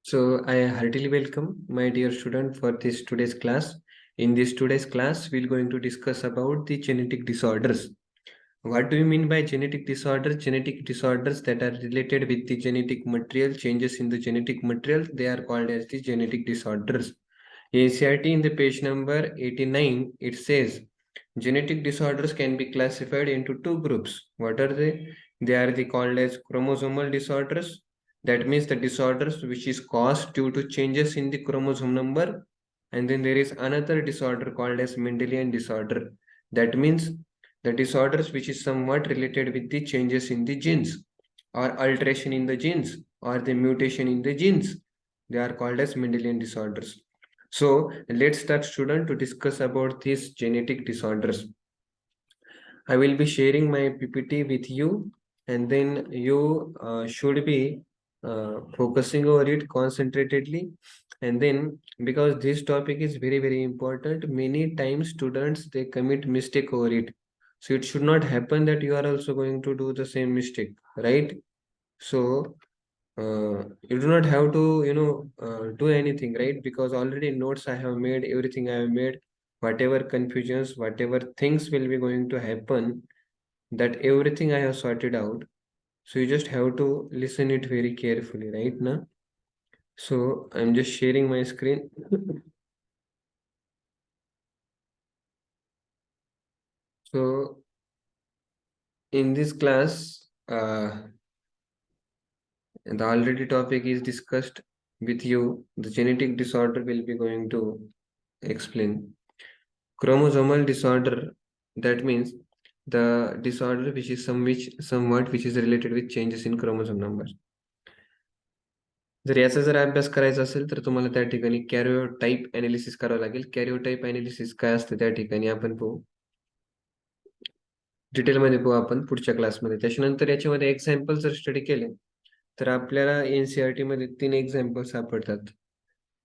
So I heartily welcome my dear student for this today's class. In this today's class, we're going to discuss about the genetic disorders. What do you mean by genetic disorders? Genetic disorders that are related with the genetic material, changes in the genetic material, they are called as the genetic disorders. ACRT in the page number 89, it says genetic disorders can be classified into two groups. What are they? They are called as chromosomal disorders. That means the disorders which is caused due to changes in the chromosome number. And then there is another disorder called as Mendelian disorder. That means the disorders which is somewhat related with the changes in the genes or alteration in the genes or the mutation in the genes. They are called as Mendelian disorders. So let's start student to discuss about these genetic disorders. I will be sharing my PPT with you and then you should be focusing over it concentratedly. And then because this topic is very important, many times students they commit mistake over it. So it should not happen that you are also going to do the same mistake, right? So you do not have to do anything, right? Because already notes I have made, everything I have made, whatever confusions, whatever things will be going to happen, that everything I have sorted out. So you just have to listen it very carefully, right now. So I'm just sharing my screen. So in this class, the already topic is discussed with you. The genetic disorder will be going to explain. Chromosomal disorder, that means the disorder which is somewhat which is related with changes in chromosome numbers. जर याचा जर अभ्यास करायचा असेल तर तुम्हाला त्या ठिकाणी कॅरिओटाइप एनालिसिस करावं लागेल. कॅरिओटाइप एनालिसिस काय असतं त्या ठिकाणी आपण पाहू, डिटेलमध्ये पाहू आपण पुढच्या क्लासमध्ये. त्याच्यानंतर याच्यामध्ये एक्झाम्पल जर स्टडी केले तर आपल्याला एनसीईआरटी मध्ये 3 एक्झाम्पल सापडतात.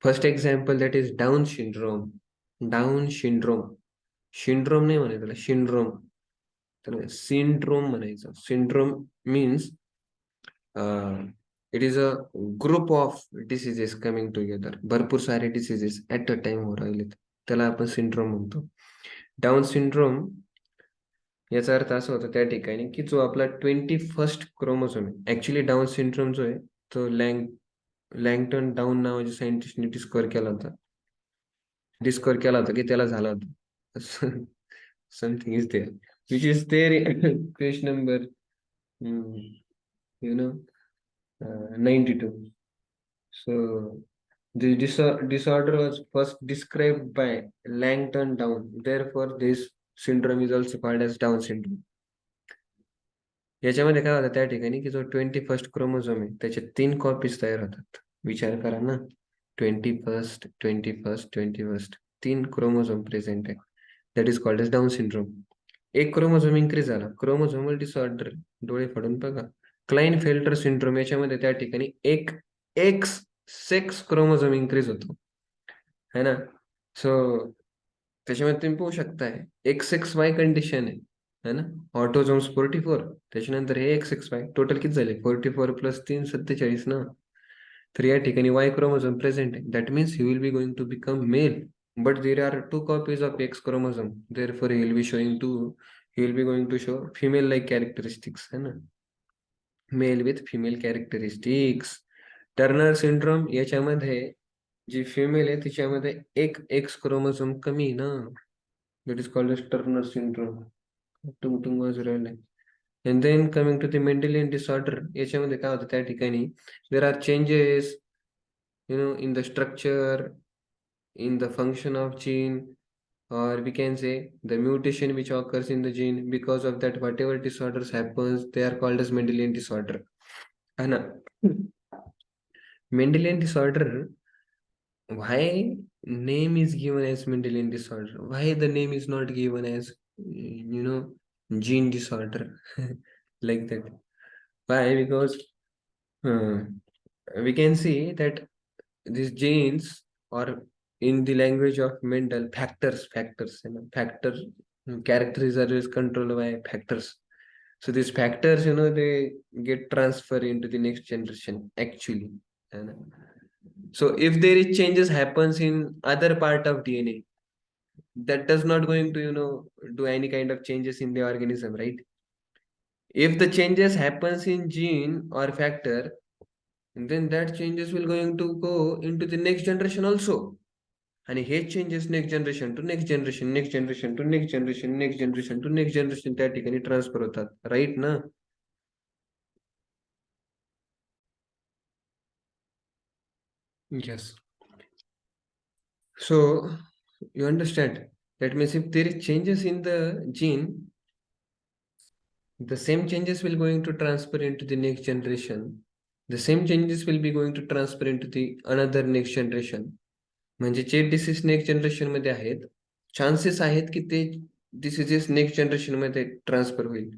First example that is Down syndrome. Down syndrome, syndrome नाही म्हणायचं त्याला, सिंड्रोम. तर सिंड्रोम म्हणायचं. Syndrome means it is a group of diseases coming together. भरपूर सारे डिसीजेस ऍट अ टाइम हो राहिलेत, त्याला आपण सिंड्रोम म्हणतो. डाऊन सिंड्रोम याचा अर्थ असा होता त्या ठिकाणी की जो आपला 21st क्रोमोझोम आहे, ऍक्च्युली डाऊन सिंड्रोम जो आहे तो लँगटन डाऊन नावाच्या सायंटिस्टने डिस्कवर केला होता की त्याला झाला होता. Something is there which is there in page number 92. So the disorder was first described by Langton Down. Therefore, this syndrome is also called as Down syndrome. याच्यामध्ये काय होतं त्या ठिकाणी की जो 21st क्रोमोझोम आहे त्याच्या 3 कॉपीज तयार होतात. विचार करा ना, 21st 3 क्रोमोझोम प्रेझेंट आहे. That is called as Down syndrome. एक क्रोमोझोम इन्क्रीज झाला, क्रोमोझोमल डिसऑर्डर. डोळे फाडून बघा, क्लाइनफेल्टर सिंड्रोम. याच्यामध्ये त्या ठिकाणी एक एक्स सेक्स क्रोमोझोम इन्क्रीज होतो, है ना. सो त्याच्यामध्ये तुम्ही पाहू शकताय एक्स एक्स वाय कंडिशन आहे ना. ऑटोझोम्स 44, त्याच्यानंतर हे एक्स एक्स वाय, टोटल किती झाले 44 प्लस 3 47 ना. तर या ठिकाणी वाय क्रोमोझोम प्रेझेंट आहे. That means he will be going to become male, but there are 2 copies of X chromosome. Therefore, he will be going to show female-like characteristics, है ना. Male with female characteristics. Turner syndrome, याच्यामध्ये जी female आहे तिच्यामध्ये एक x chromosome कमी ना. That is called as Turner syndrome. टुंग वाजू राहिलंय. And then coming to the Mendelian disorder, याच्यामध्ये काय होतं त्या ठिकाणी there are changes in the structure, in the function of gene, or we can say the mutation which occurs in the gene. Because of that, whatever disorders happens, they are called as Mendelian disorder. Anna, Mendelian disorder, why name is given as Mendelian disorder? Why the name is not given as gene disorder? Like that. Why? Because we can see that these genes, or in the language of Mendel, factors, factor characters are just controlled by factors. So these factors, they get transferred into the next generation actually. So if there is changes happens in other part of DNA, that does not going to, do any kind of changes in the organism, right? If the changes happens in gene or factor, then that changes will going to go into the next generation also. आणि हे changes next generation to next generation, next generation to next generation, next generation to next generation त्या ठिकाणी transfer होतात, right ना? Yes. So you understand that means if there is changes in the gene, the same changes will going to transfer into the next generation. The same changes will be going to transfer into the another next generation. म्हणजे जे disease next generation मध्ये आहेत, chances आहेत की ते diseases next generation मध्ये transfer होईल.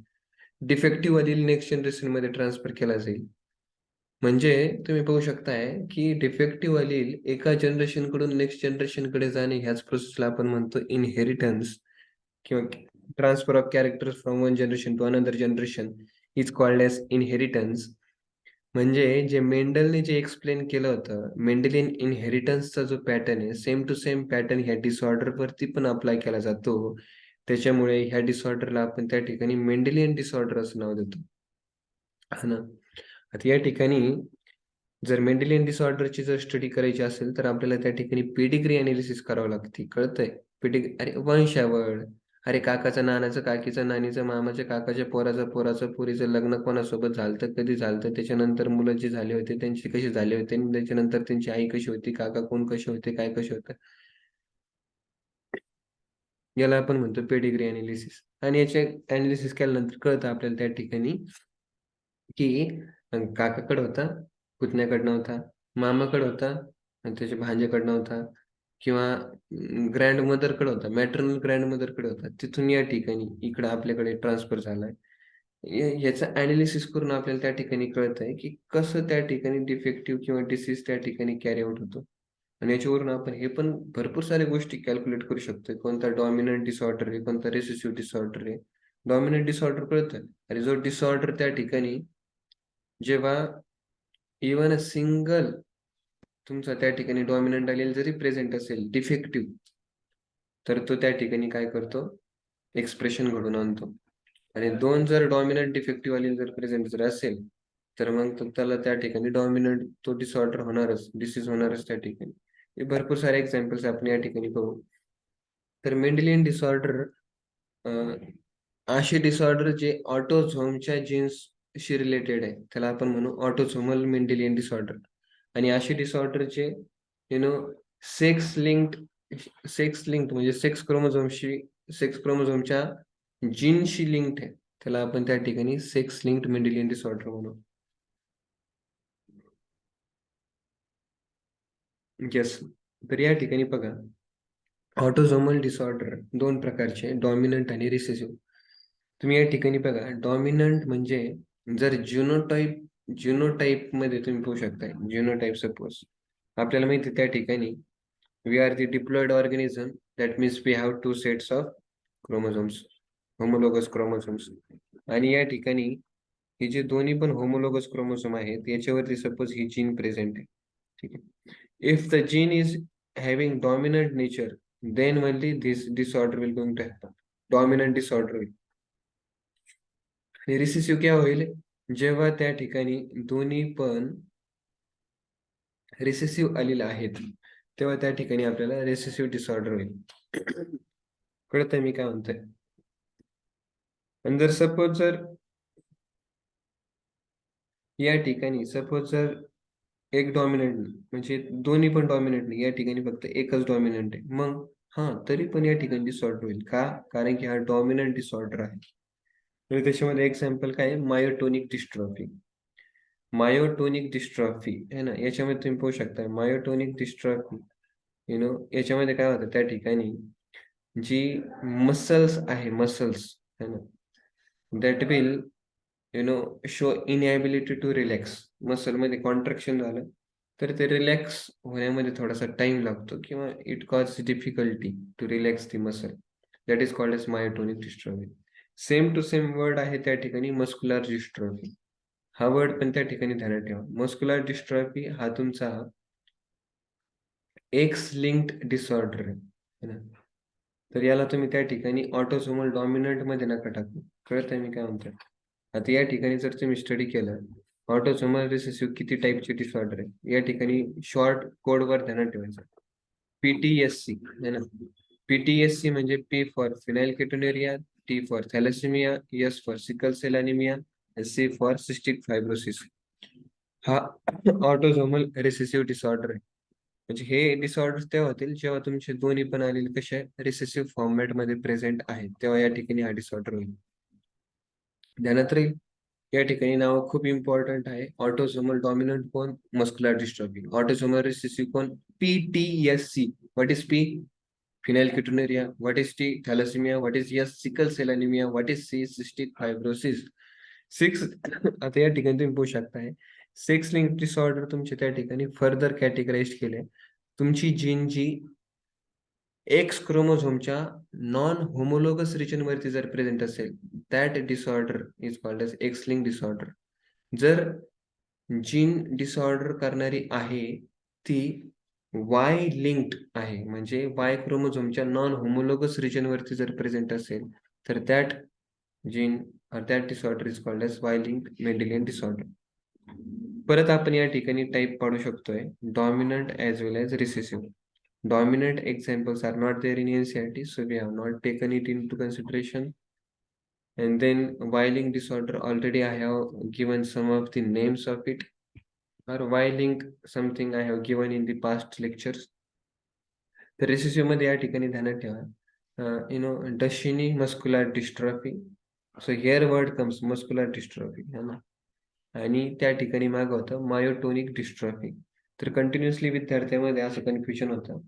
Defective अलील next generation मध्ये ट्रान्सफर केला जाईल. म्हणजे तुम्ही पाहू शकताय की डिफेक्टिव्ह अलील एका जनरेशन कडून नेक्स्ट जनरेशन कडे जाणे ह्याच प्रोसेसला आपण म्हणतो इनहेरिटन्स किंवा transfer of characters from one generation to another generation is called as inheritance. म्हणजे जे मेंडलने जे एक्सप्लेन केलं होतं, मेंडेलियन इनहेरिटन्सचा जो पॅटर्न आहे, सेम टू सेम पॅटर्न ह्या डिसऑर्डर वरती पण अप्लाय केला जातो. त्याच्यामुळे ह्या डिसऑर्डरला आपण त्या ठिकाणी मेंडेलियन डिसऑर्डर असं नाव देतो, हा ना? आता या ठिकाणी जर मेंडेलियन डिसऑर्डरची जर स्टडी करायची असेल तर आपल्याला त्या ठिकाणी पेडिग्री अनालिसिस करावं लागते, कळतंय? अरे वंशावळ, अरे काकाचं नानाचं, काकीचं नानीचं, मामाच्या काकाच्या पोराचं पोरीचं लग्न कोणासोबत झालं, कधी झालं, त्याच्यानंतर मुलं जे झाले होते त्यांची कशी झाले होते, आणि त्याच्यानंतर त्यांची आई कशी होती, काका कोण कसे होते, काय कसे होते, याला आपण म्हणतो पेडिग्री अनालिसिस. आणि याचे अनालिसिस केल्यानंतर कळतं आपल्याला त्या ठिकाणी की काकाकडे होता, पुतण्याकडनं होता, मामाकडे होता आणि त्याच्या भांजेकडनं होता, किंवा ग्रँड मदरकडे होता, मॅटर्नल ग्रँड मदरकडे होता, तिथून या ठिकाणी इकडं आपल्याकडे ट्रान्सफर झालाय. याचं अनालिसिस करून आपल्याला त्या ठिकाणी कळतंय की कसं त्या ठिकाणी डिफेक्टिव्ह किंवा डिसीज त्या ठिकाणी कॅरी आउट होतो. आणि याच्यावरून आपण हे पण भरपूर साऱ्या गोष्टी कॅल्क्युलेट करू शकतो, कोणता डॉमिनंट डिसऑर्डर आहे, कोणता रिसेसिव्ह डिसऑर्डर आहे. डॉमिनंट डिसऑर्डर कळतं, अरे जो डिसऑर्डर त्या ठिकाणी जेव्हा इवन अ सिंगल तुमचा त्या ठिकाणी डॉमिनंट आलेला जरी प्रेझेंट असेल डिफेक्टिव्ह, तर तो त्या ठिकाणी काय करतो, एक्सप्रेशन घडून आणतो. आणि दोन जर डॉमिनंट डिफेक्टिव्ह आलेले जर प्रेझेंट जर असेल, तर मग त्याला त्या ठिकाणी डॉमिनंट तो डिसऑर्डर होणारच, डिसीज होणारच त्या ठिकाणी. हे भरपूर सारे एक्झाम्पल्स आपण या ठिकाणी पाहू. तर मेंडेलियन डिसऑर्डर असे डिसऑर्डर जे ऑटोझोमच्या जीन्सशी रिलेटेड आहे, त्याला आपण म्हणू ऑटोझोमल मेंडेलियन डिसऑर्डर. आणि असे डिसऑर्डर जे नो सेक्स लिंक्ड म्हणजे सेक्स क्रोमोझोमच्या जीनशी लिंक्ड आहे, त्याला आपण त्या ठिकाणी सेक्स लिंक्ड मेंडेलियन डिसऑर्डर म्हणू. येस. तर या ठिकाणी बघा, ऑटोझोमल डिसऑर्डर दोन प्रकारचे, डॉमिनंट आणि रिसेसिव्ह. तुम्ही या ठिकाणी बघा, डॉमिनंट म्हणजे जर जिनोटाइप मध्ये तुम्ही पाहू शकता, जिनोटाइप सपोज आपल्याला माहिती त्या ठिकाणी we are the diploid organism, that means we have two sets of chromosomes, homologous chromosomes. आणि या ठिकाणी हे जे दोन्ही पण होमोलोगस क्रोमोझोम आहेत याच्यावरती सपोज ही जीन प्रेझेंट आहे, ठीक आहे. If the gene is having dominant nature, then only this disorder will going to happen, dominant disorder होईल. आणि रिसेसिव्ह काय होईल, जेव्हा त्या ठिकाणी दोन्ही पण रिसेसिव्ह आलेले आहेत, तेव्हा त्या ठिकाणी आपल्याला रिसेसिव्ह डिसऑर्डर होईल. कळतंय मी काय म्हणतोय? आणि जर सपोज जर या ठिकाणी सपोज जर एक डॉमिनंट म्हणजे दोन्ही पण डॉमिनंट नाही, या ठिकाणी फक्त एकच डॉमिनंट आहे, मग हा तरी पण या ठिकाणी डिसऑर्डर होईल का, कारण की हा डॉमिनंट डिसऑर्डर आहे. तर त्याच्यामध्ये एक्झाम्पल काय आहे, मायोटोनिक डिस्ट्रॉफी. मायोटोनिक डिस्ट्रॉफी आहे ना, याच्यामध्ये तुम्ही पाहू शकता मायोटोनिक डिस्ट्रॉफी, याच्यामध्ये काय होतं, त्या ठिकाणी जी मसल्स आहे, मसल्स है ना, that will show inability to relax. Muscle मध्ये कॉन्ट्रॅक्शन झालं तर ते रिलॅक्स होण्यामध्ये थोडासा टाइम लागतो, किंवा it cause difficulty to relax the muscle, that is called as myotonic dystrophy. Same to same word आहे त्या ठिकाणी मस्क्युलर डिस्ट्रॉफी. हा वर्ड पण त्या ठिकाणी ध्यानात ठेवा. मस्क्युलर डिस्ट्रॉफी हा तुमचा एक्स लिंक्ड डिसऑर्डर आहे है ना. तर याला तुम्ही त्या ठिकाणी ऑटोसोमल डॉमिनंट मध्ये नका टाकू. कळतंय मी काय म्हणतोय? आता या ठिकाणी जर तुम्ही स्टडी केलं ऑटोसोमल रिसेसिव्ह किती टाईपचे डिसऑर्डर आहे, या ठिकाणी शॉर्ट कोडवर ध्यानात ठेवायचं. पीटीएससी है ना. पीटीएससी म्हणजे P for phenylketonuria, T for thalassaemia, S for sickle cell anaemia, C for cystic fibrosis. हा ऑटोसोमल रिसेसिव्ह डिसऑर्डर आहे. म्हणजे हे डिसऑर्डर तेव्हा होतील जेव्हा तुमचे दोन्ही पण आलेले कसे रिसेसिव्ह फॉर्मॅट मध्ये प्रेझेंट आहेत, तेव्हा या ठिकाणी हा डिसऑर्डर होईल. ध्यानात राहील. या ठिकाणी नाव खूप इम्पॉर्टंट आहे. ऑटोसोमल डॉमिनंट कोण? Muscular dystrophy. ऑटोसोमल रिसेसिव्ह कोण? PTSC. What is P? Phenylketonuria. What is T? Thalassemia. What is S? Sickle cell anemia. What is C? Cystic fibrosis. Six आता या ठिकाणी तुम्ही बघू शकताय सेक्स लिंक डिसऑर्डर तुमचे त्या ठिकाणी फर्दर कॅटेगराइज केले. तुमची जीन जी एक्स क्रोमोझोमच्या नॉन होमोलोगस रिजन वरती जर प्रेझेंट असेल, that disorder is called as X link disorder. जर जीन डिसऑर्डर करणारी आहे ती वाय लिंक्ड आहे, म्हणजे वाय क्रोमोझोमच्या नॉन होमोलोगस रिजन वरती जर प्रेझेंट असेल, तर that gene or that disorder is called as Y-linked Mendelian disorder. परत आपण या ठिकाणी टाइप पाडू शकतोय dominant as well as recessive. Dominant examples are not there in NCERT, so we have not taken it into consideration. And then Y-linked disorder, already I have given some of the names of it, or Y-link something I have given in the past lectures. तर recessive मध्ये या ठिकाणी ध्यानात ठेवा Duchenne muscular dystrophy. So here word comes muscular dystrophy है ना. आणि त्या ठिकाणी माग होतं मायोटोनिक डिस्ट्रॉफी. तर कंटिन्युअसली विद्यार्थ्यांमध्ये असं कन्फ्युजन होतं,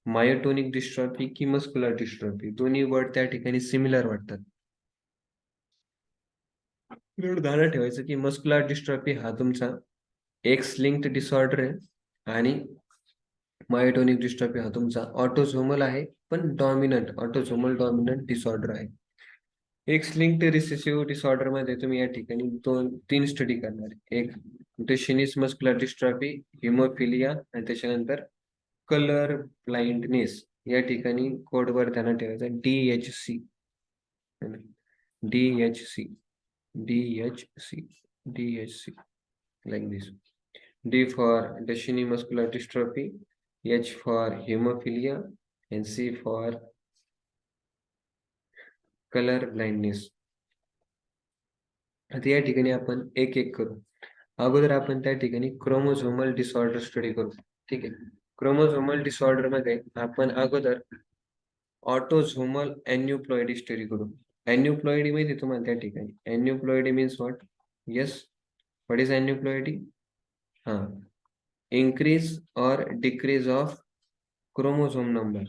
मायोटोनिक डिस्ट्रॉफी की मस्क्युलर डिस्ट्रॉफी, दोन्ही वर्ड त्या ठिकाणी सिमिलर वाटतात. एवढं ध्यानात ठेवायचं की मस्क्युलर डिस्ट्रॉफी हा तुमचा एक्स लिंक्ड डिसऑर्डर आहे आणि मायोटोनिक डिस्ट्रॉफी हा तुमचा ऑटोझोमल आहे, पण डॉमिनंट ऑटोझोमल डॉमिनंट डिसऑर्डर आहे. एक्स लिंक्ड रिसेसिव्ह डिसऑर्डर मध्ये तुम्ही या ठिकाणी तीन स्टडी करणार. एक डशिनीस मस्क्युलर डिस्ट्रॉफी, हिमोफिलिया आणि त्याच्यानंतर कलर ब्लाइंडनेस. या ठिकाणी कोडवर ध्यानात ठेवायचा DHC, DHC, DHC, DHC, like this. D for Duchenne muscular dystrophy, H for hemophilia, and C for color blindness. आता या ठिकाणी आपण एक एक करू. अगोदर आपण त्या ठिकाणी क्रोमोझोमल डिसऑर्डर स्टडी करू. ठीक आहे. क्रोमोझोमल डिसऑर्डर मध्ये आपण अगोदर ऑटोझोमल एन्युप्लॉइडी स्टडी करू. एन्युप्लॉइडी माहिती तुम्हाला त्या ठिकाणी. Aneuploidy means what? Yes, what is aneuploidy? हा, increase or decrease of chromosome number,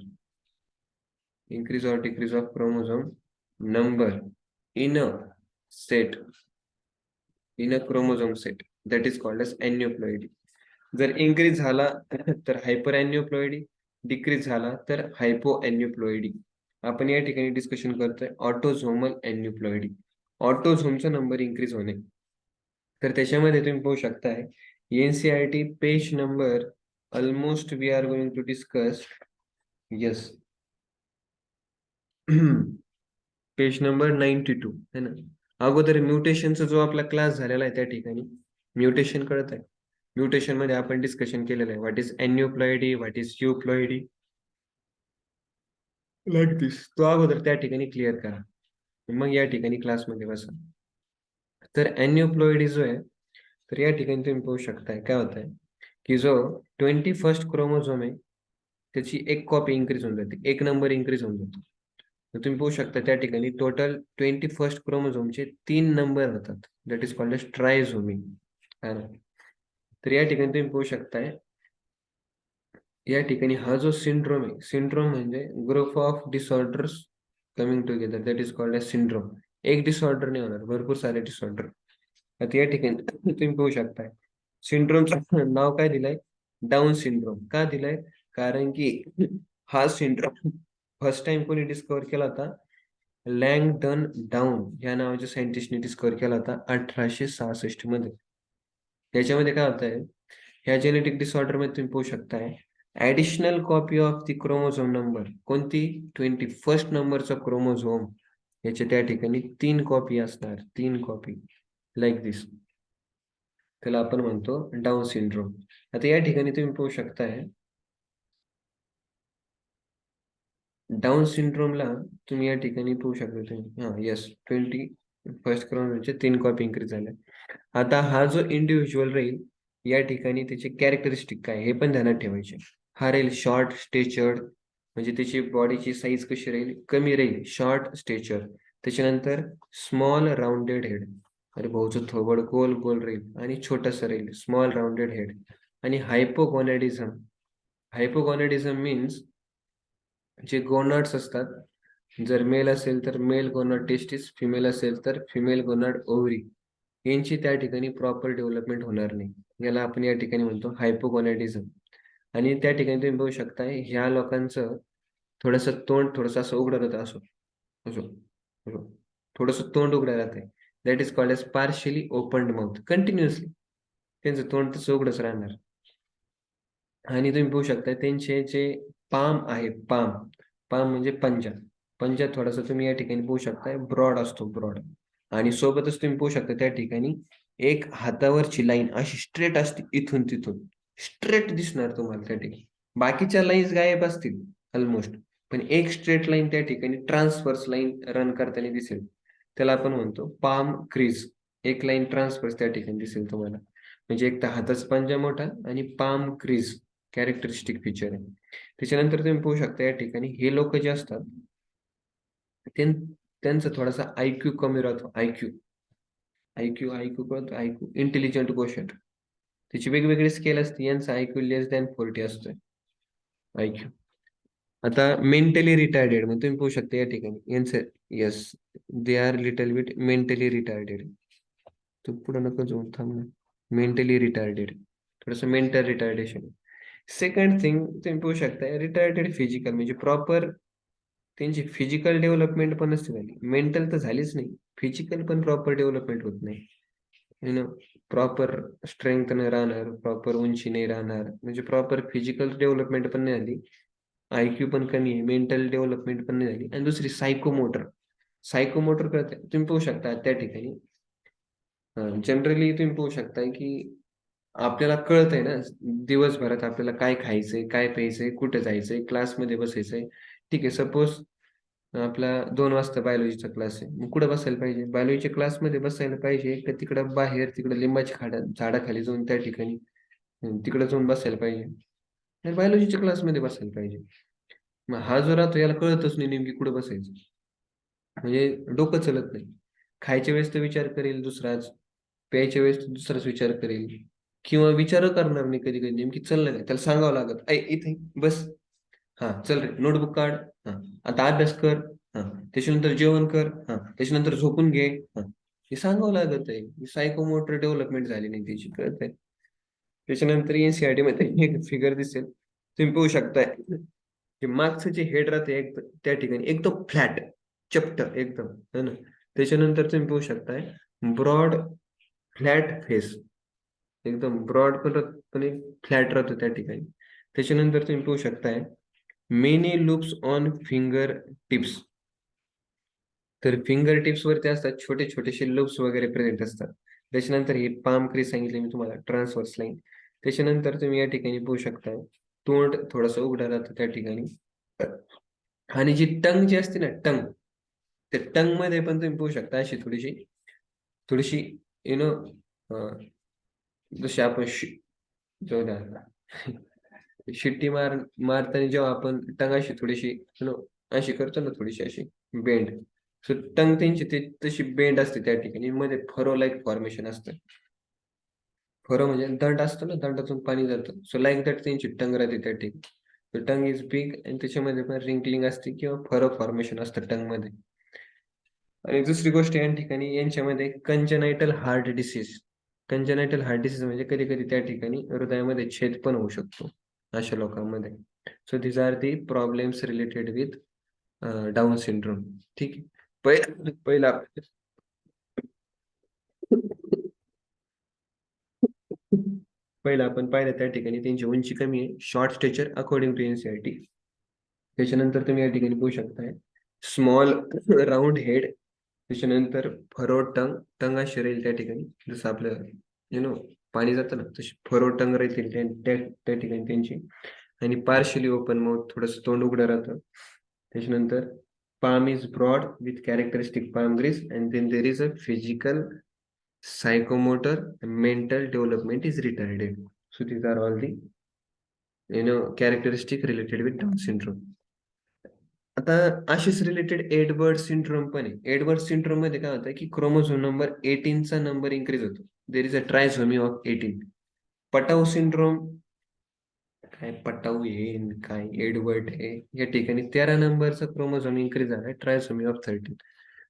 increase or decrease of chromosome number in a set, in a chromosome set, that is called as aneuploidy. जर increase झाला तर hyper एन्युप्लॉइडी, decrease झाला तर हायपो एन्युप्लॉइडी. आपण या ठिकाणी discussion करतोय ऑटोझोमल एन्युप्लॉइडी, ऑटोझोमचा नंबर इन्क्रीज होणे. तर त्याच्यामध्ये तुम्ही पाहू शकताय NCERT page number almost we are going to discuss, yes, page number 92 है ना. अगोदर म्युटेशनचा जो आपला क्लास झालेला आहे त्या ठिकाणी म्युटेशन कळत आहे. म्युटेशन मध्ये आपण डिस्कशन केलेलं आहे what is aneuploidy, what is euploidy, like this. तो अगोदर त्या ठिकाणी क्लिअर करा, मग या ठिकाणी क्लासमध्ये बसा. तर एन्युप्लॉइडी जो आहे, तर या ठिकाणी तुम्ही पाहू शकताय काय होत आहे की जो 21st क्रोमोझोम आहे त्याची एक कॉपी इन्क्रीज होऊन जाते, एक नंबर इन्क्रीज होऊन जातो. तर तुम्ही पाहू शकता त्या ठिकाणी टोटल 21st क्रोमोझोमचे 3 नंबर होतात, दॅट इज कॉल्ड एज ट्रायझोमी. तर या ठिकाणी तुम्ही पाहू शकताय या ठिकाणी हा जो सिंड्रोम आहे, सिंड्रोम म्हणजे group of disorders coming together, that is called as syndrome. एक डिसऑर्डर नाही होणार, भरपूर सारे डिसऑर्डर. आता या ठिकाणी तुम्ही पाहू शकताय सिंड्रोमचं नाव काय दिलंय? Down syndrome. का दिलंय? कारण की हा सिंड्रोम फर्स्ट टाइम कोणी डिस्कवर केला होता? लँगडन डाऊन या नावाच्या सायंटिस्टने डिस्कवर केला होता 1866 मध्ये. त्याच्यामध्ये काय होत आहे, ह्या जेनेटिक डिसऑर्डर मध्ये तुम्ही पाहू शकताय additional copy of the chromosome number, कोणती? 21st नंबरचा क्रोमोझोम, याच्या त्या ठिकाणी 3 कॉपी असणार, 3 कॉपी, लाईक दिस. त्याला आपण म्हणतो डाऊन सिंड्रोम. आता या ठिकाणी तुम्ही पाहू शकताय, डाऊन सिंड्रोमला तुम्ही या ठिकाणी पाहू शकता तुम्ही, हा येस, 21st क्रोमोझोमचे 3 कॉपी इन्क्रीज झाल्या. आता हा जो इंडिव्हिज्युअल राहील, या ठिकाणी त्याचे कॅरेक्टरिस्टिक काय हे पण ध्यानात ठेवायचे. हा राहील शॉर्ट स्टेचर्ड, म्हणजे त्याची बॉडीची साईज कशी राहील? कमी राहील, शॉर्ट स्टेचर. त्याच्यानंतर स्मॉल राऊंडेड हेड, अरे भाऊचं थोबड गोल गोल राहील आणि छोटंसं राहील, स्मॉल राऊंडेड हेड. आणि हायपोगोनॅडिझम, हायपोगोनॅडिझम मीन्स जे गोनाड्स असतात, जर मेल असेल तर मेल गोनाड टेस्टिस, फिमेल असेल तर फिमेल गोनाड ओव्हरी, यांची त्या ठिकाणी प्रॉपर डेव्हलपमेंट होणार नाही. याला आपण या ठिकाणी म्हणतो हायपोगोनॅडिझम. आणि त्या ठिकाणी तुम्ही बघू शकता, ह्या लोकांचं थोडंसं तोंड थोडंसं असं उघडं राहतं, असं असं असं. थोडंसं तोंड उघडं राहतंय. That is called as partially opened mouth. Continuously त्यांचं तोंड तसं उघडच राहणार. आणि तुम्ही बघू शकता त्यांचे जे पाम आहे, पाम, पाम म्हणजे पंजा, पंजा थोडासा तुम्ही या ठिकाणी बघू शकता ब्रॉड असतो, ब्रॉड. आणि सोबतच तुम्ही बघू शकता त्या ठिकाणी एक हातावरची लाईन अशी स्ट्रेट असते, इथून तिथून स्ट्रेट दिसणार तुम्हाला त्या ठिकाणी. बाकीच्या लाईन्स गायब असतील ऑलमोस्ट, पण एक स्ट्रेट लाईन त्या ठिकाणी ट्रान्सफर्स लाईन रन करताना दिसेल. त्याला आपण म्हणतो पाम क्रीज. एक लाईन ट्रान्सफर्स त्या ठिकाणी दिसेल तुम्हाला. म्हणजे एक तर हाताचा पंजा मोठा आणि पाम क्रीज कॅरेक्टरिस्टिक फीचर आहे. त्याच्यानंतर तुम्ही पाहू शकता या ठिकाणी हे लोक जे असतात, त्यांचा थोडासा आयक्यू कमी राहतो. आयक्यू, आयक्यू आयक्यू कळतो, आयक्यू इंटेलिजंट क्वोशंट. त्याची वेगवेगळी स्केल असते. यांचा आयक्यू लेस दॅन 40 असतोय, आयक्यू. आता मेंटली रिटार्डेड, मग तुम्ही पाहू शकता या ठिकाणी यांचं, yes, they are little bit mentally retarded. तू पुढे नको जाऊन, थांब ना. मेंटली रिटार्डेड, थोडंसं मेंटल रिटार्डेशन. सेकंड थिंग तुम्ही पाहू शकता, रिटार्डेड फिजिकल, म्हणजे प्रॉपर त्यांची फिजिकल डेव्हलपमेंट पण नसते झाली. मेंटल तर झालीच नाही, फिजिकल पण प्रॉपर डेव्हलपमेंट होत नाही. यु नो, प्रॉपर स्ट्रेंथ नाही राहणार, प्रॉपर उंची नाही राहणार, म्हणजे प्रॉपर फिजिकल डेव्हलपमेंट पण नाही झाली, आयक्यू पण कमी आहे, मेंटल डेव्हलपमेंट पण नाही झाली. आणि दुसरी सायकोमोटर, सायकोमोटर कळते तुम्ही पाहू शकता त्या ठिकाणी. जनरली तुम्ही पाहू शकता की आपल्याला कळतंय ना, दिवसभरात आपल्याला काय खायचंय, काय प्यायचंय, कुठे जायचंय, क्लासमध्ये बसायचंय. ठीक आहे, सपोज आपला 2 वाजता बायोलॉजीचा क्लास आहे, मग कुठं बसायला पाहिजे? बायोलॉजीच्या क्लासमध्ये बसायला पाहिजे का तिकडं बाहेर, तिकडं लिंबाच्या झाडाखाली जाऊन त्या ठिकाणी तिकडं जाऊन बसायला पाहिजे? तर बायोलॉजीच्या क्लासमध्ये बसायला पाहिजे. मग हा जो राहतो याला कळतच नाही नेमकी कुठं बसायचं, म्हणजे डोकं चलत नाही. खायच्या वेळेस तर विचार करेल दुसराच, प्यायच्या वेळेस तर दुसराच विचार करेल, किंवा विचार करणार नाही कधी कधी, नेमकी चाललं काय त्याला सांगावं लागत, ऐ इथे बस, हा चल रे नोटबुक काढ, हा आता अभ्यास कर, हा त्याच्यानंतर जेवण कर, हा त्याच्यानंतर झोपून घे, हा हे सांगावं लागत आहे. सायकोमोटर डेव्हलपमेंट झाली नाही त्याची, कळत आहे. त्याच्यानंतर एनसीआरटी मध्ये एक फिगर दिसेल, तुम्ही पाहू शकताय की मागचं जे हेड राहते त्या ठिकाणी एकदम फ्लॅट, चपट एकदम, है ना. त्याच्यानंतर तुम्ही पाहू शकताय ब्रॉड फ्लॅट फेस, एकदम ब्रॉड परत पण फ्लॅट राहतो त्या ठिकाणी. त्याच्यानंतर तुम्ही पाहू शकताय many loops on finger tips, तर फिंगर टिप्स वरती असतात छोटे छोटेसे लूप्स वगैरे प्रेझेंट असतात. त्याच्यानंतर हे पाम क्रीज सांगितले मी तुम्हाला, ट्रान्सवर्स लाईन. त्याच्यानंतर तुम्ही या ठिकाणी पाहू शकता तोंड थोडंसं उघडं राहतं त्या ठिकाणी. आणि जी टंग जी असते ना, टंग, त्या टंग मध्ये पण तुम्ही पाहू शकता अशी थोडीशी थोडीशी यु नो, जशी आपण जाऊ द्या आता. शिट्टी मारताना जेव्हा आपण टंगाशी थोडीशी अशी करतो ना, थोडीशी अशी बेंड, सो टंग त्यांची ते तशी बेंड असते त्या ठिकाणी. मध्ये फरो लाईक फॉर्मेशन असतं. फरो म्हणजे दंड असतो ना, दंडातून पाणी जातं, सो लाईक दॅट त्यांची टंग राहते त्या ठिकाणी. टंग इज बिग आणि त्याच्यामध्ये पण रिंकलिंग असते किंवा फरो फॉर्मेशन असतं टंग मध्ये. आणि दुसरी गोष्ट या ठिकाणी यांच्यामध्ये कंजनायटल हार्ट डिसीज, कंजनायटल हार्ट डिसीज म्हणजे कधी कधी त्या ठिकाणी हृदयामध्ये छेद पण होऊ शकतो अशा लोकांमध्ये. So these are the problems related with down syndrome. ठीक आहे, पहिला पहिलं आपण पाहिलं त्या ठिकाणी त्यांची उंची कमी आहे, short stature according to NCERT. त्याच्यानंतर तुम्ही या ठिकाणी पाहू शकताय स्मॉल राऊंड हेड. त्याच्यानंतर फरोड टंग, टंग अशी राहील त्या ठिकाणी, जसं आपलं पाणी जातं ना तशी फरोड टंग राहील त्या ठिकाणी त्यांची. आणि पार्शली ओपन माउथ, थोडंसं तोंड उघडं राहतं. त्याच्यानंतर palm is broad with characteristic palm grease, and then there is a physical, psychomotor, and mental development is retarded. So these are all the characteristic related with Down syndrome. आता अशीच related Edward syndrome पण आहे. Edward syndrome मध्ये काय होतं की chromosome number 18 चा number increase होतो. There is a trisomy of 18. Patau syndrome, काय पटाऊ आहे काय एडवर्ड आहे, या ठिकाणी 13 नंबरचा क्रोमोझोम इन्क्रीज झाला, trisomy of 13.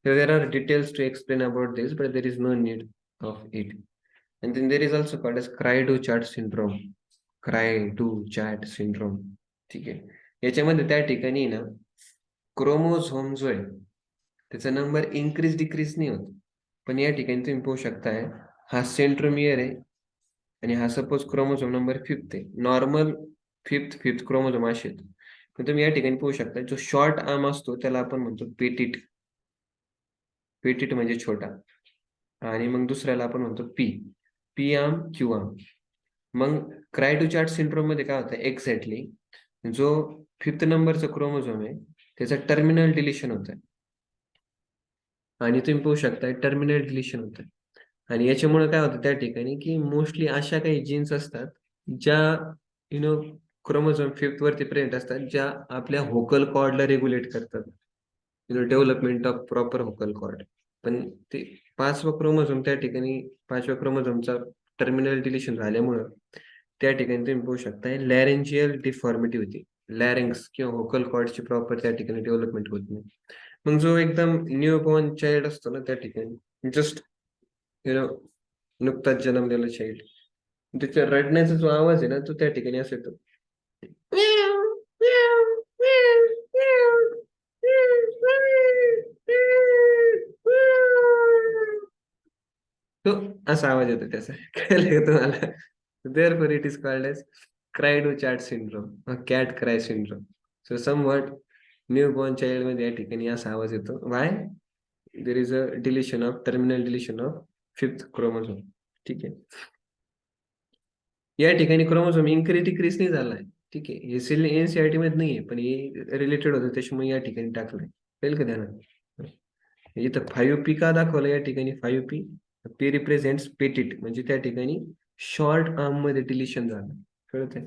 There are details to explain about this, but there is no need of it. And then there is also called as cry-do-chat syndrome. cry-do-chat syndrome. ठीक आहे. याच्यामध्ये त्या ठिकाणी ना क्रोमोझोम जो आहे त्याचा नंबर इन्क्रीज डिक्रीज नाही होत. पण या ठिकाणी तुम्ही पाहू शकताय हा सेंट्रोमियर आहे आणि हा सपोज क्रोमोझोम नंबर 5th आहे. नॉर्मल फिफ्थ क्रोमोझोम असे आहेत. पण तुम्ही या ठिकाणी पाहू शकता जो शॉर्ट आर्म असतो त्याला आपण म्हणतो पेटिट. पेटिट म्हणजे छोटा. आणि मग दुसऱ्याला आपण म्हणतो पी आर्म, क्यू आर्म. मग क्रायडोचार्ट सिंड्रोम मध्ये काय होतं एक्झॅक्टली, जो 5th नंबरचा क्रोमोझोम आहे त्याचा टर्मिनल डिलिशन होत आहे. आणि तुम्ही पाहू शकता टर्मिनल डिलिशन होत आहे. आणि याच्यामुळे काय होतं त्या ठिकाणी की मोस्टली अशा काही जीन्स असतात ज्या क्रोमोझोम 5th वरती प्रेझेंट असतात, ज्या आपल्या व्होकल कॉर्डला रेग्युलेट करतात, development of proper vocal cord. पण ते 5वा क्रोमोझोम त्या ठिकाणी 5व्या क्रोमोझोमचा टर्मिनल डिलिशन झाल्यामुळं त्या ठिकाणी तुम्ही पाहू शकता लॅरेंजियल डिफॉर्मिटी होती. लॅरेंक्स किंवा व्होकल कॉर्डची प्रॉपर त्या ठिकाणी डेव्हलपमेंट होत नाही. मग जो एकदम न्यू बॉर्न चाइल्ड असतो ना त्या ठिकाणी जस्ट नुकताच जन्मलेला चाइल्ड, त्याच्या रडण्याचा जो आवाज आहे ना तो त्या ठिकाणी असं येतो. तो असा आवाज येतो त्याचा, कळलं का तुम्हाला? Therefore it is called as cry-do-chat syndrome or cat cry syndrome. So somewhat newborn child मध्ये या ठिकाणी असा आवाज येतो. Why? There is a deletion of terminal deletion of 5th chromosome. ठीक आहे. या ठिकाणी क्रोमोझोम इन्क्रीज डिक्रीज नाही झालाय. ठीक आहे, हे एनसीआरटी मध्ये नाहीये पण हे रिलेटेड होतं त्याच्यामुळे या ठिकाणी टाकलंय. कळेल का ध्यानात? इथं 5P का दाखवलं या ठिकाणी 5P? पी रिप्रेझेंट्स पेटिट, म्हणजे त्या ठिकाणी शॉर्ट आर्म मध्ये डिलिशन झालं. कळत आहे?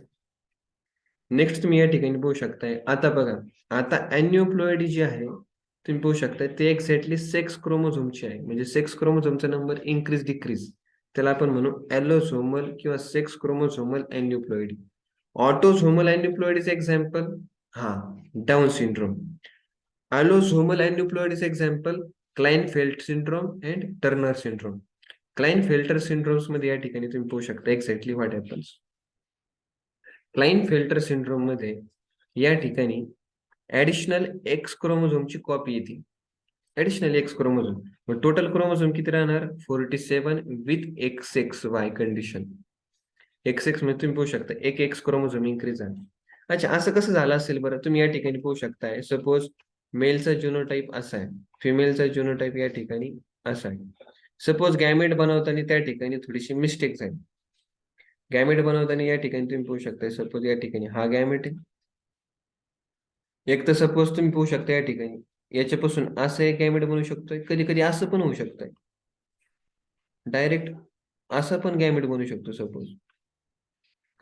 नेक्स्ट तुम्ही या ठिकाणी पाहू शकताय. आता बघा, आता अॅन्युप्लॉइडी जी आहे तुम्ही पाहू शकताय ते एक्झॅक्टली सेक्स क्रोमोझोमची आहे. म्हणजे सेक्स क्रोमोझोमचा नंबर इन्क्रीज डिक्रीज, त्याला आपण म्हणू ॲलोझोमल किंवा सेक्स क्रोमोझोमल अॅन्युप्लॉइडी. ऑटोझोमल अॅन्युप्लॉइडीचं एक्झाम्पल हा डाऊन सिंड्रोम. ॲलोझोमल अॅन्युप्लॉइडीचं example Klinefelter syndrome and Turner syndrome. Klinefelter syndromes मध्ये या ठिकाणी तुम्ही पाहू शकता exactly what happens. Klinefelter syndrome मध्ये या ठिकाणी ऍडिशनल एक्स क्रोमोझोमची कॉपी येते. ऍडिशनल एक्स क्रोमोझोम, मग टोटल क्रोमोझोम किती राहणार? 47 विथ XXY कंडिशन. XX मध्ये तुम्ही पाहू शकता एक एक्स क्रोमोझोम इन्क्रीज झाला. अच्छा, असं कसं झालं असेल बरं? तुम्ही या ठिकाणी पाहू शकताय सपोज मेलचा जिनोटाइप असा आहे, फिमेलचा जिनोटाइप या ठिकाणी असा आहे. सपोज गॅमेट बनवताना त्या ठिकाणी थोडीशी मिस्टेक झाली. गॅमेट बनवताना या ठिकाणी तुम्ही पाहू शकताय सपोज या ठिकाणी हा गॅमेट आहे. एक तर सपोज तुम्ही पाहू शकता या ठिकाणी याच्यापासून असं एक गॅमेट बनवू शकतोय, कधी कधी असं पण होऊ शकतंय, डायरेक्ट असं पण गॅमेट बनवू शकतो सपोज.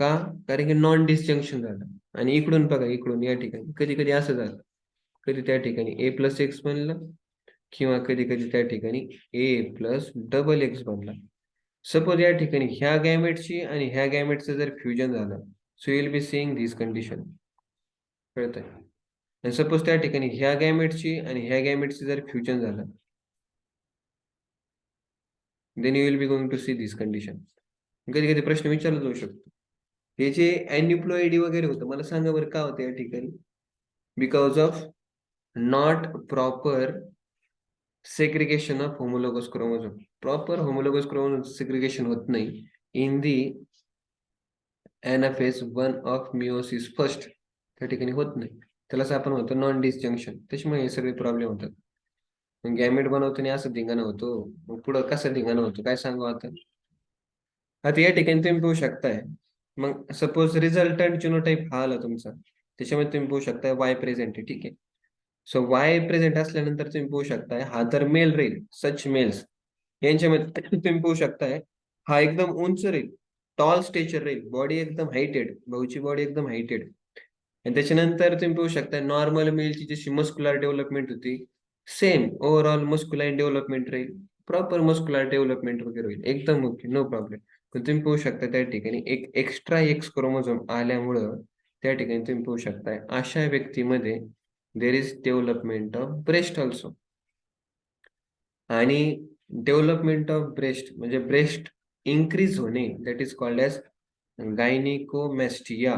का? कारण की नॉन डिस्जंक्शन झालं. आणि इकडून बघा, इकडून या ठिकाणी कधी कधी असं झालं, कधी त्या ठिकाणी A+X बनलं किंवा कधी कधी त्या ठिकाणी A+XX बनला. सपोज या ठिकाणी ह्या गॅमेटची आणि ह्या गॅमेटचं जर फ्युजन झालं, so will be seeing this condition. कळत आहे? आणि सपोज त्या ठिकाणी ह्या गॅमेटची आणि ह्या गॅमेटचं जर फ्युजन झालं, then you will be going to see this condition. कधी कधी प्रश्न विचारला जाऊ शकतो, हे जे अॅन्युप्लॉइडी वगैरे होतं, मला सांगा बरं का होतं या ठिकाणी? Because of not proper segregation of homologous chromosome. Proper homologous chromosome segregation होत नाही in the anaphase 1 of meiosis first त्या ठिकाणी होत नाही, त्यालाच आपण म्हणतो नॉन डिसजंक्शन. त्याच्यामुळे हे सगळे प्रॉब्लेम होतात. मग गॅमेट बनवताना असं धिंगाणा होतो, मग पुढं कसं धिंगाणा होतो काय सांगू आता. आता या ठिकाणी तुम्ही पाहू शकताय, मग सपोज रिझल्टंट जिनोटाइप हा आला तुमचा, त्याच्यामध्ये तुम्ही पाहू शकताय वाय प्रेझेंट आहे, ठीक आहे. सो वाय प्रेझेंट असल्यानंतर तुम्ही पाहू शकताय हा तर मेल राहील, सच मेल्स यांच्यामध्ये तुम्ही पाहू शकताय हा एकदम उंच राहील, टॉल स्टेचर राहील, बॉडी एकदम हायटेड, भाऊची बॉडी एकदम हायटेड. आणि त्याच्यानंतर तुम्ही पाहू शकता नॉर्मल मेलची जशी मस्क्युलर डेव्हलपमेंट होती, सेम ओव्हरऑल मस्क्युलाइन डेव्हलपमेंट राहील, प्रॉपर मस्क्युलर डेव्हलपमेंट वगैरे होईल, एकदम ओके, नो प्रॉब्लेम. पण तुम्ही पाहू शकता त्या ठिकाणी एक एक्स्ट्रा एक्स क्रोमोझोम आल्यामुळं त्या ठिकाणी तुम्ही पाहू शकताय अशा व्यक्तीमध्ये देर is development of breast also. आणि डेव्हलपमेंट ऑफ ब्रेस्ट म्हणजे ब्रेस्ट इन्क्रीज होणे, दॅट इज कॉल्ड एज गायनिकोमॅस्टिया.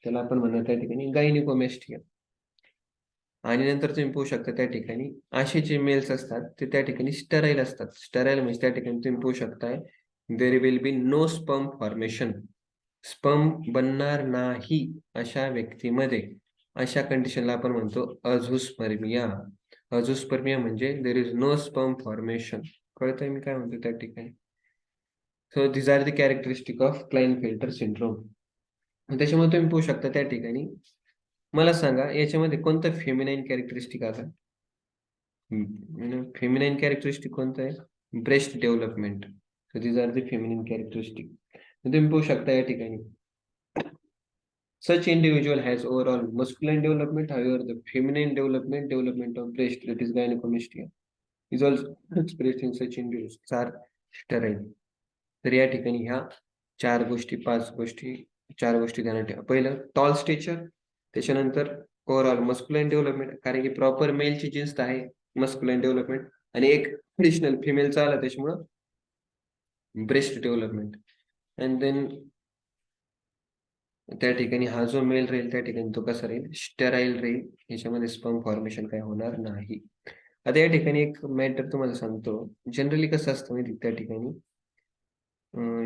त्याला आपण म्हणतो त्या ठिकाणी गायनिकोमॅस्टिया. आणि नंतर तुम्ही पाहू शकता त्या ठिकाणी असे जे मेल्स असतात ते त्या ठिकाणी स्टराईल असतात. स्टराईल म्हणजे त्या ठिकाणी तुम्ही पाहू शकताय there will be no sperm formation, sperm बनणार नाही अशा व्यक्तीमध्ये. अशा कंडिशनला आपण म्हणतो अझोस्पर्मिया. अझोस्पर्मिया म्हणजे there is no sperm formation. कळतंय मी काय म्हणतो त्या ठिकाणी. So this are the characteristic of Klinefelter syndrome. त्याच्यामध्ये तुम्ही पाहू शकता त्या ठिकाणी, मला सांगा याच्यामध्ये कोणतं फेमिनाईन कॅरेक्टरिस्टिक आलं. फेमिनाईन कॅरेक्टरिस्टिक कोणतं आहे, breast development. So this are the feminine characteristic. तुम्ही पाहू शकता या ठिकाणी such individual has overall masculine development, however the feminine development of breast, that is gynecomastia, is also expressed in such individuals are sterile. तर या ठिकाणी ह्या चार गोष्टी ध्यानात ठेवा. पहिलं टॉल स्टेचर, त्याच्यानंतर ओव्हरऑल मस्क्युलाइन डेव्हलपमेंट, कारण की प्रॉपर मेलची जीन्स आहे मस्क्युलाइन डेव्हलपमेंट, आणि एक ऍडिशनल फिमेलचा आला त्याच्यामुळं ब्रेस्ट डेव्हलपमेंट. अँड देन त्या ठिकाणी हा जो मेल राहील त्या ठिकाणी तो कसा राहील, स्टेराईल राहील, याच्यामध्ये स्पर्म फॉर्मेशन काय होणार नाही. आता या ठिकाणी एक मॅटर तुम्हाला सांगतो, जनरली कसं असतं माहिती त्या ठिकाणी,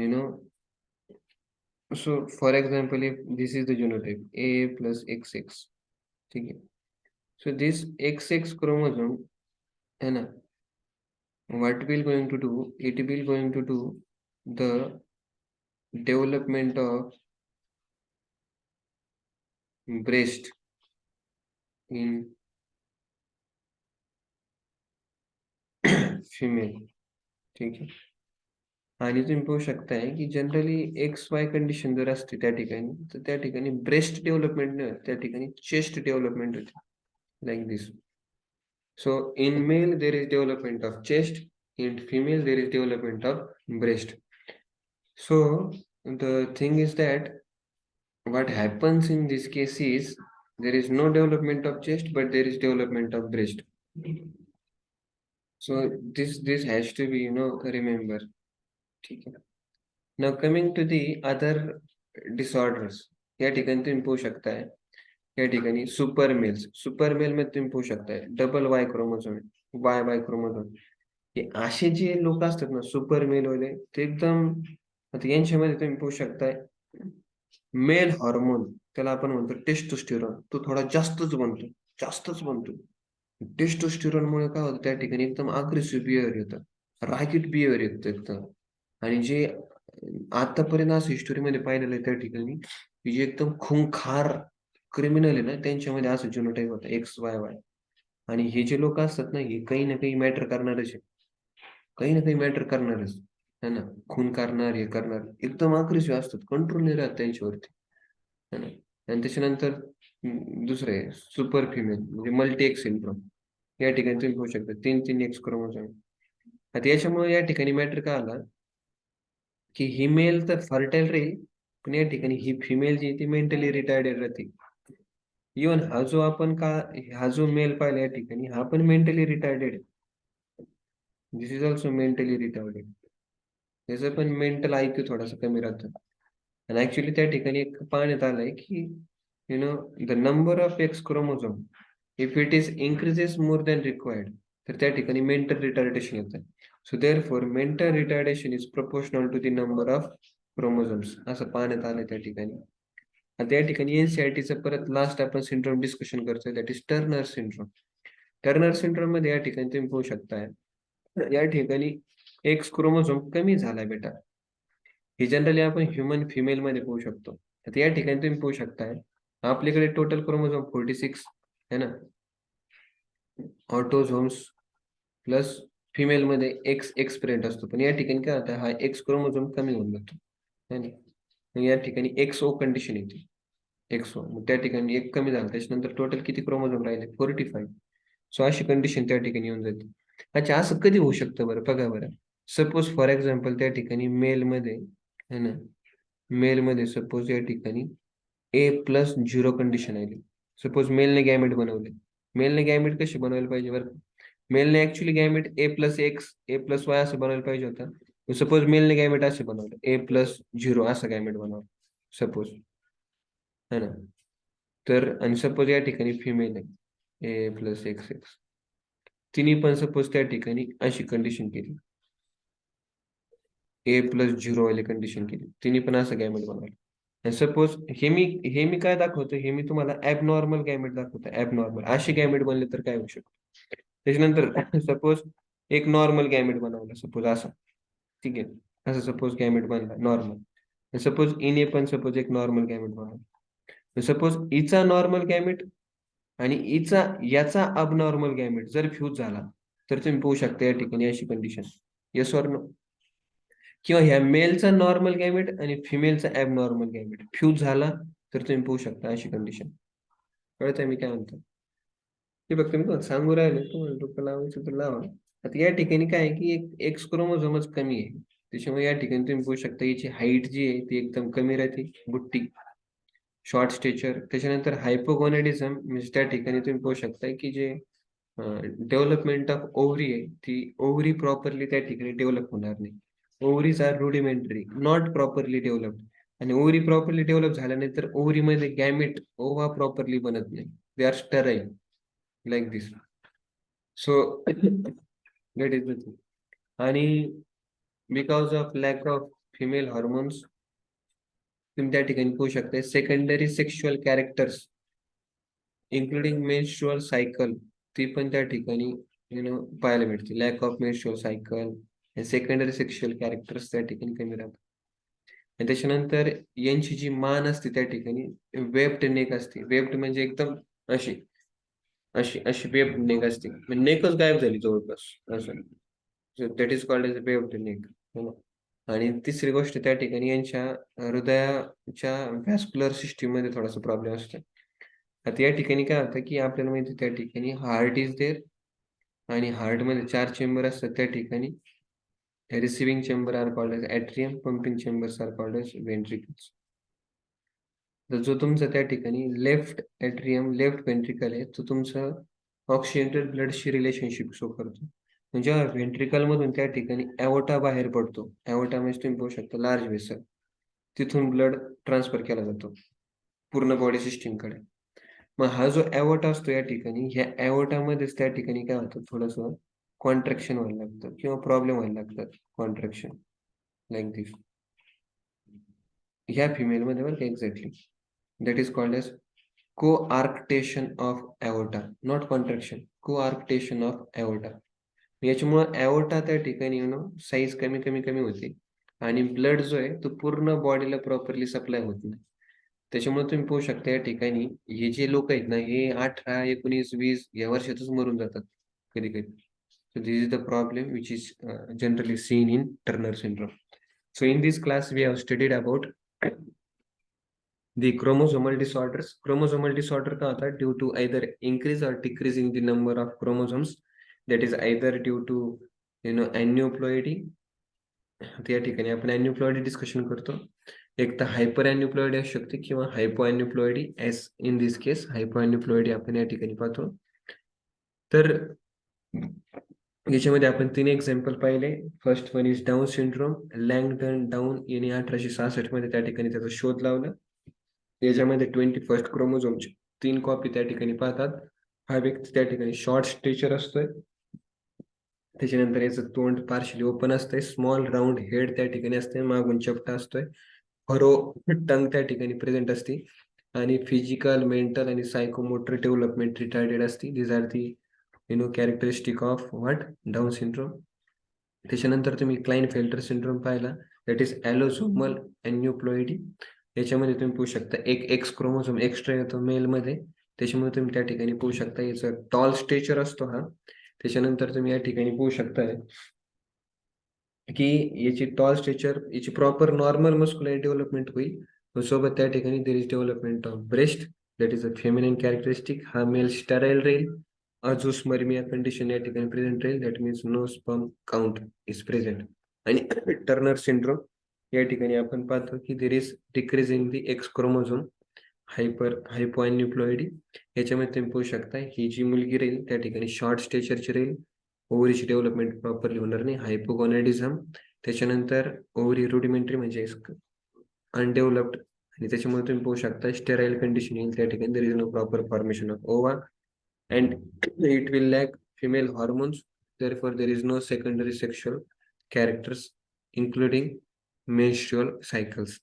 you know, so for example if this is the genotype A plus x x, ठीक आहे. So this x x chromosome है ना, what will going to do, it will going to do the development of breast in female, ठीक आहे. आणि तुम्ही पाहू शकताय की जनरली एक्स वाय कंडिशन जर असते त्या ठिकाणी, तर त्या ठिकाणी ब्रेस्ट डेव्हलपमेंट नाही होत, त्या ठिकाणी चेस्ट डेव्हलपमेंट होते, like this. So in male there is development of chest, in female there is development of breast. So the thing is that what happens in this case is there is no development of chest but there is development of breast. So this has to be remember. ठीक आहे. Now coming to the other disorders, या ठिकाणी तुम्ही पाहू शकताय या ठिकाणी super mail मध्ये तुम्ही पाहू शकताय double Y chromosome, Y Y chromosome. हे असे जे लोक असतात ना सुपर मेल वाले, ते एकदम, आता यांच्यामध्ये तुम्ही पाहू शकताय मेल हॉर्मोन, त्याला आपण म्हणतो टेस्टोस्टेरॉन, तो थोडा जास्तच बनतो. टेस्टोस्टेरॉन मुळे काय होतं त्या ठिकाणी एकदम अग्रेसिव्ह बिहेवियर येतं, रागीट बिहेवियर येतं एकदम. आणि जे आतापर्यंत असं हिस्टोरीमध्ये पाहिलेलं आहे त्या ठिकाणी, की जे एकदम खूंखार क्रिमिनल आहे ना त्यांच्यामध्ये असं जिनोटाइप होतं एक्स वाय वाय. आणि हे जे लोक असतात ना, हे काही ना काही मॅटर करणारच आहे, काही ना काही मॅटर करणारच है ना. खून करणार, हे करणार, एकदम अग्रेसिव्ह असतात, कंट्रोल नाही राहत त्यांच्यावरती है ना. आणि त्याच्यानंतर दुसरं आहे सुपर फिमेल म्हणजे मल्टी एक्स सिंड्रोम. या ठिकाणी तुम्ही पाहू शकता 3 एक्स क्रोमोझोम. आता याच्यामुळे या ठिकाणी मॅटर काय आला की ही मेल तर फर्टाईल राहील, पण या ठिकाणी ही फिमेल जी ती मेंटली रिटायर्डेड राहते. इव्हन हा जो मेल पाहिला या ठिकाणी हा पण mentally रिटायर्डेड, this is also mentally रिटायर्डेड. त्याचं पण मेंटल आयक्यू थोडासा कमी राहतं. आणि ऍक्च्युली त्या ठिकाणी एक पाहण्यात आलंय की the number of X chromosome if it is increases more than required, तर त्या ठिकाणी मेंटल रिटार्डेशन येतं. So therefore mental retardation is proportional to the number of chromosomes असं पाहण्यात आलं त्या ठिकाणी. आता या ठिकाणी NCERTचं परत लास्ट आपण सिंड्रोम डिस्कशन करतोय, that is Turner syndrome. Turner syndrome मध्ये या ठिकाणी तुम्ही पाहू शकताय, या ठिकाणी एक्स क्रोमोझोम कमी झालाय बेटा. हे जनरली आपण ह्युमन फिमेल मध्ये पाहू शकतो. आता या ठिकाणी तुम्ही पाहू शकताय, आपल्याकडे टोटल क्रोमोझोम 46 है ना, ऑटोझोम्स प्लस फिमेल मध्ये एक्स एक्स प्रेझेंट असतो, पण या ठिकाणी काय होतं, हा एक्स क्रोमोझोम कमी होऊन जातो है ना. मग या ठिकाणी XO कंडिशन येते. XO मग त्या ठिकाणी एक कमी झाला, त्याच्यानंतर टोटल किती क्रोमोझोम राहिले, 45. सो अशी कंडिशन त्या ठिकाणी येऊन जाते. अच्छा, असं कधी होऊ शकतं बरं, बघा बरं. सपोज फॉर एक्झाम्पल त्या ठिकाणी मेल मध्ये है ना, मेल मध्ये सपोज या ठिकाणी A+0 कंडिशन आली. सपोज मेलने गॅमेट बनवले. मेलने गॅमेट कसे बनवायला पाहिजे बरं, मेलने ऍक्च्युली गॅमेट A+X A+Y असं बनवायला पाहिजे होतं. सपोज मेलने गॅमेट असे बनवलं, A+0 असं गॅमेट बनवलं सपोज, है ना. तर आणि सपोज या ठिकाणी फिमेल आहे A+XX, तिने पण सपोज त्या ठिकाणी अशी कंडिशन केली, A+0 वाली कंडिशन केली, तिने पण असं गॅमेट बनवलं. सपोज हे मी काय दाखवतो, हे मी तुम्हाला ऍबनॉर्मल गॅमेट दाखवतो. ऍबनॉर्मल असे गॅमेट बनले तर काय होऊ शकतं. त्याच्यानंतर सपोज एक नॉर्मल गॅमेट बनवला, सपोज असा, ठीक आहे, असं सपोज गॅमेट बनला नॉर्मल. सपोज इने पण सपोज एक नॉर्मल गॅमेट बनवला. सपोज इचा नॉर्मल गॅमेट आणि याचा अबनॉर्मल गॅमेट जर फ्यूज झाला, तर तुम्ही पाहू शकता या ठिकाणी अशी कंडिशन, येस ऑर नो. किंवा ह्या मेलचा नॉर्मल गॅमेट आणि फिमेलचा ऍबनॉर्मल गॅमेट फ्यूज झाला, तर तुम्ही पाहू शकता अशी कंडिशन. कळतंय मी काय म्हणतो ते, फक्त मी तुम्हाला सांगू राहिलो, तुम्हाला डोकं लावायचं तर लावा. आता या ठिकाणी काय आहे की एक एक्स क्रोमोझोमच कमी आहे, त्याच्यामुळे या ठिकाणी तुम्ही पाहू शकता याची हाईट जी आहे ती एकदम कमी राहते, बुट्टी, शॉर्ट स्टेचर. त्याच्यानंतर हायपोगोनेडिझम म्हणजे त्या ठिकाणी तुम्ही पाहू शकता की जे डेव्हलपमेंट ऑफ ओव्हरी आहे, ती ओव्हरी प्रॉपरली त्या ठिकाणी डेव्हलप होणार नाही. Ovaries are rudimentary, not properly developed. आणि ओव्हरी प्रॉपरली डेव्हलप झाल्यानंतर ओव्हरीमध्ये गॅमेट ओव्हा प्रॉपरली बनत नाही, they are sterile like this. So that is the thing. आणि because of lack of female hormones, तुम्ही त्या ठिकाणी पाहू शकता secondary sexual characters including menstrual cycle, ती पण त्या ठिकाणी पाहायला मिळते. Lack of menstrual cycle, secondary sexual characters त्या ठिकाणी कमी राहतात. आणि त्याच्यानंतर यांची जी मान असते त्या ठिकाणी वेब्ड नेक असते. वेब्ड म्हणजे एकदम अशी अशी अशी वेब्ड नेक असते, म्हणजे नेकच गायब झाली जवळपास असं. That is called as webbed neck. आणि तिसरी गोष्ट त्या ठिकाणी यांच्या हृदयाच्या व्हॅस्क्युलर सिस्टीम मध्ये थोडासा प्रॉब्लेम असतो. आता या ठिकाणी काय होतं की आपल्याला माहिती त्या ठिकाणी हार्ट इज देअर, आणि हार्ट मध्ये 4 चेंबर असतात त्या ठिकाणी. Receiving chamber are called as atrium, pumping chambers are called as ventricles. तर जो तुमचा त्या ठिकाणी लेफ्ट ॲट्रियम लेफ्ट व्हेंट्रिकल आहे, तो तुमचा ऑक्सिजनेटेड ब्लडशी रिलेशनशिप शो करतो. म्हणजे व्हेंट्रिकल मधून त्या ठिकाणी ॲओर्टा बाहेर पडतो. ॲओर्टा म्हणजे तुम्ही पाहू शकता लार्ज व्हेसल, तिथून ब्लड ट्रान्सफर केला जातो पूर्ण बॉडी सिस्टीम कडे. मग हा जो ॲओर्टा असतो या ठिकाणी, ह्या ॲओर्टामध्येच त्या ठिकाणी काय होतं, थोडंसं कॉन्ट्रॅक्शन व्हायला लागतं किंवा प्रॉब्लेम व्हायला लागतात, कॉन्ट्रॅक्शन लाईक दिस. ह्या फिमेल मध्ये बरं का exactly, that is called as coarctation of aorta, not contraction, coarctation of aorta. याच्यामुळे ॲओर्टा त्या ठिकाणी साईज कमी कमी कमी होते, आणि ब्लड जो आहे तो पूर्ण बॉडीला प्रॉपरली सप्लाय होत नाही. त्याच्यामुळे तुम्ही पाहू शकता या ठिकाणी हे जे लोक आहेत ना, हे 18, 19, 20 या वर्षातच मरून जातात कधी कधी. So this is the problem which is generally seen in Turner syndrome. So in this class we have studied about the chromosomal disorders. Chromosomal disorder का होता, due to either increase or decrease in the number of chromosomes, that is either due to aneuploidy. त्या ठिकाणी आपण aneuploidy discussion करतो. एक तर hyper अॅन्युप्लॉइडी असू शकते किंवा हायपो अॅन्युप्लॉइडी, एस इन दिस केस हायपो अॅन्युप्लॉइडी आपण या ठिकाणी पाहतो. तर याच्यामध्ये आपण 3 एक्झाम्पल पाहिले. First one is Down syndrome. Langdon Down यांनी 1866 मध्ये त्या ठिकाणी त्याचा शोध लावला. याच्यामध्ये 21st क्रोमोझोमची 3 कॉपी त्या ठिकाणी पाहतात. हा व्यक्ती त्या ठिकाणी शॉर्ट स्टेचर असतोय, त्याच्यानंतर याचं तोंड पार्शली ओपन असतंय, स्मॉल राऊंड हेड त्या ठिकाणी असते, मागून चपटा असतोय, फरो टंग त्या ठिकाणी प्रेझेंट असते आणि फिजिकल, मेंटल आणि सायकोमोटर डेव्हलपमेंट रिटार्डेड असते. This are the characteristic of what Down syndrome. त्याच्यानंतर तुम्ही क्लाइनफेल्टर सिंड्रोम पाहिला, दॅट इज ॲलोझोमल अॅन्युप्लॉइडी. याच्यामध्ये तुम्ही पाहू शकता एक एक्स क्रोमोझोम एक्स्ट्रा येतो मेलमध्ये, त्याच्यामुळे तुम्ही त्या ठिकाणी पाहू शकता याचं टॉल स्टेचर असतो हा. त्याच्यानंतर तुम्ही या ठिकाणी पाहू शकता की याची टॉल स्ट्रेचर, याची प्रॉपर नॉर्मल मस्क्युलर डेव्हलपमेंट होईल. सोबत त्या ठिकाणी there is development of breast, that is a feminine characteristic. हा मेल स्टराईल राहील. अझोस्मर्मिया कंडिशन या ठिकाणी प्रेझेंट राहील, that means no sperm count is present. आणि टर्नर सिंड्रोम या ठिकाणी आपण पाहतो की there is decrease in the X chromosome, hypoaneuploidy. याच्यामध्ये तुम्ही पाहू शकता ही जी मुलगी राहील त्या ठिकाणी शॉर्ट स्टेचरची राहील, ओव्हरीची डेव्हलपमेंट प्रॉपरली होणार नाही, हायपोगोनॅडिझम. त्याच्यानंतर ओव्हरी रुडिमेंटरी म्हणजे अनडेव्हलप्ड, आणि त्याच्यामुळे तुम्ही पाहू शकता स्टेराईल कंडिशन येईल त्या ठिकाणी. There is no proper formation of ova and it will lack female hormones, therefore there is no secondary sexual characters including menstrual cycles.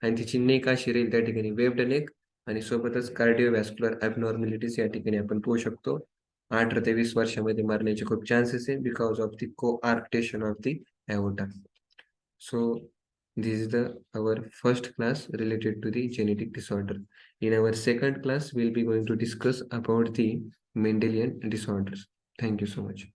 आणि तिची नेक अशी राहील त्या ठिकाणी वेव्ड नेक, आणि सोबतच कार्डिओव्हॅस्क्युलर ॲबनॉर्मॅलिटीज या ठिकाणी आपण पाहू शकतो. 18 ते 20 वर्षामध्ये मरण्याचे खूप चान्सेस आहे because of the coarctation of the aorta. So this is the our first class related to the genetic disorder. In our second class, we'll be going to discuss about the Mendelian disorders. Thank you so much.